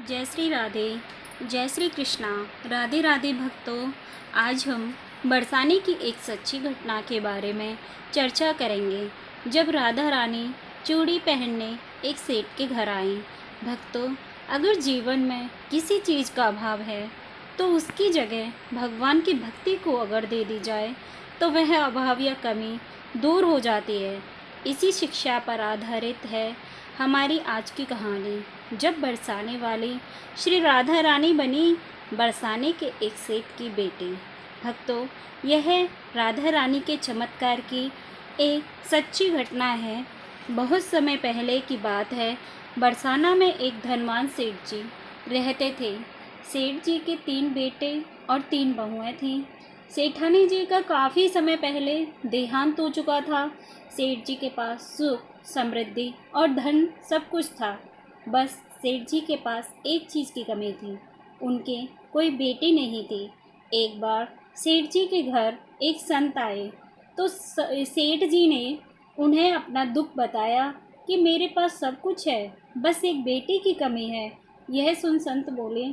जय श्री राधे, जय श्री कृष्णा। राधे राधे भक्तों, आज हम बरसाने की एक सच्ची घटना के बारे में चर्चा करेंगे। जब राधा रानी चूड़ी पहनने एक सेठ के घर आई। भक्तों, अगर जीवन में किसी चीज़ का अभाव है तो उसकी जगह भगवान की भक्ति को अगर दे दी जाए तो वह अभाव या कमी दूर हो जाती है। इसी शिक्षा पर आधारित है हमारी आज की कहानी। जब बरसाने वाली श्री राधा रानी बनी बरसाने के एक सेठ की बेटी। भक्तों, यह राधा रानी के चमत्कार की एक सच्ची घटना है। बहुत समय पहले की बात है। बरसाना में एक धनवान सेठ जी रहते थे। सेठ जी के 3 बेटे और 3 बहुएं थीं। सेठानी जी का काफ़ी समय पहले देहांत हो चुका था। सेठ जी के पास सुख, समृद्धि और धन सब कुछ था। बस सेठ जी के पास एक चीज़ की कमी थी, उनके कोई बेटी नहीं थी। एक बार सेठ जी के घर एक संत आए तो सेठ जी ने उन्हें अपना दुख बताया कि मेरे पास सब कुछ है, बस एक बेटी की कमी है। यह सुन संत बोले,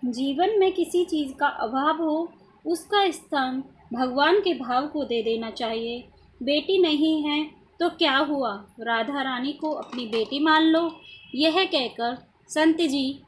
जीवन में किसी चीज़ का अभाव हो उसका स्थान भगवान के भाव को दे देना चाहिए। बेटी नहीं है तो क्या हुआ, राधा रानी को अपनी बेटी मान लो। यह कहकर संत जी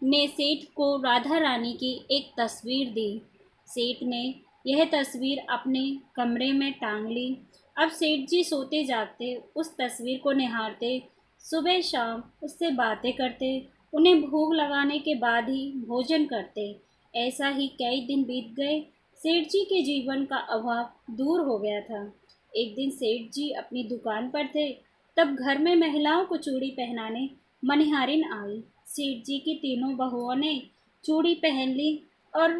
ने सेठ को राधा रानी की एक तस्वीर दी। सेठ ने यह तस्वीर अपने कमरे में टांग ली। अब सेठ जी सोते जागते उस तस्वीर को निहारते, सुबह शाम उससे बातें करते, उन्हें भोग लगाने के बाद ही भोजन करते। ऐसा ही कई दिन बीत गए। सेठ जी के जीवन का अभाव दूर हो गया था। एक दिन सेठ जी अपनी दुकान पर थे, तब घर में महिलाओं को चूड़ी पहनाने मनिहारिन आई। सेठ जी की तीनों बहुओं ने चूड़ी पहन ली और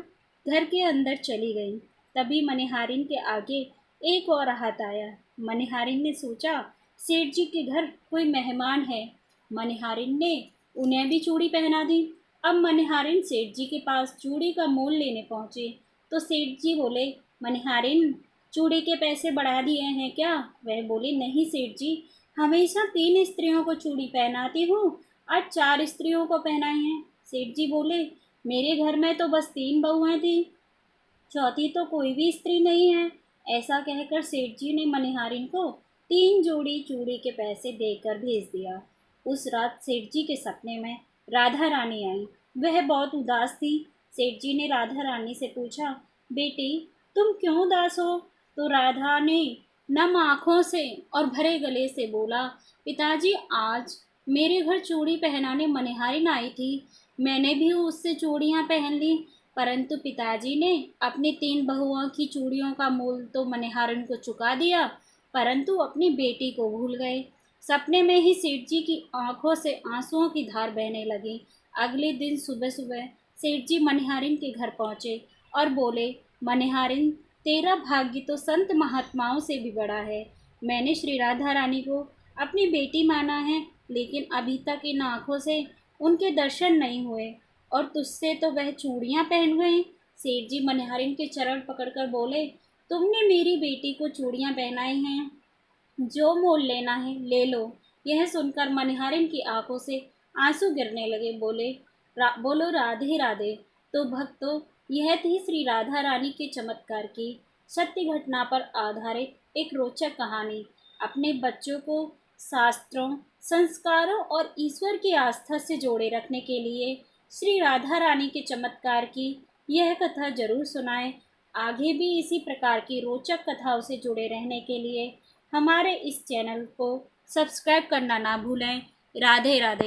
घर के अंदर चली गई। तभी मनिहारिन के आगे एक और हाथ आया। मनिहारिन ने सोचा सेठ जी के घर कोई मेहमान है। मनिहारिन ने उन्हें भी चूड़ी पहना दी। अब मनिहारिन सेठ जी के पास चूड़ी का मोल लेने पहुँचे तो सेठ जी बोले, मनिहारिन चूड़ी के पैसे बढ़ा दिए हैं क्या? वह बोली, नहीं सेठ जी, हमेशा 3 स्त्रियों को चूड़ी पहनाती हूँ, आज 4 स्त्रियों को पहनाई हैं। सेठ जी बोले, मेरे घर में तो बस 3 बहुएं थी, चौथी तो कोई भी स्त्री नहीं है। ऐसा कहकर सेठ जी ने मनिहारिन को 3 जोड़ी चूड़ी के पैसे देकर भेज दिया। उस रात सेठ जी के सपने में राधा रानी आई। वह बहुत उदास थी। सेठ जी ने राधा रानी से पूछा, बेटी तुम क्यों उदास हो? तो राधा ने नम आँखों से और भरे गले से बोला, पिताजी आज मेरे घर चूड़ी पहनाने मनिहारिन आई थी, मैंने भी उससे चूड़ियाँ पहन ली, परंतु पिताजी ने अपनी 3 बहुओं की चूड़ियों का मोल तो मनिहारिन को चुका दिया, परंतु अपनी बेटी को भूल गए। सपने में ही सेठ जी की आंखों से आंसुओं की धार बहने लगी। अगले दिन सुबह सुबह सेठ जी मनिहारिन के घर पहुँचे और बोले, मनिहारिन तेरा भाग्य तो संत महात्माओं से भी बड़ा है। मैंने श्री राधा रानी को अपनी बेटी माना है, लेकिन अभी तक इन आँखों से उनके दर्शन नहीं हुए और तुझसे तो वह चूड़ियाँ पहन गई। सेठ जी मनिहारिन के चरण पकड़कर बोले, तुमने मेरी बेटी को चूड़ियाँ पहनाई हैं, जो मोल लेना है ले लो। यह सुनकर मनिहारिन की आंखों से आंसू गिरने लगे। बोलो राधे राधे। तो भक्तों, यह थी श्री राधा रानी के चमत्कार की सत्य घटना पर आधारित एक रोचक कहानी। अपने बच्चों को शास्त्रों, संस्कारों और ईश्वर की आस्था से जोड़े रखने के लिए श्री राधा रानी के चमत्कार की यह कथा जरूर सुनाएं। आगे भी इसी प्रकार की रोचक कथाओं से जुड़े रहने के लिए हमारे इस चैनल को सब्सक्राइब करना ना भूलें। राधे राधे।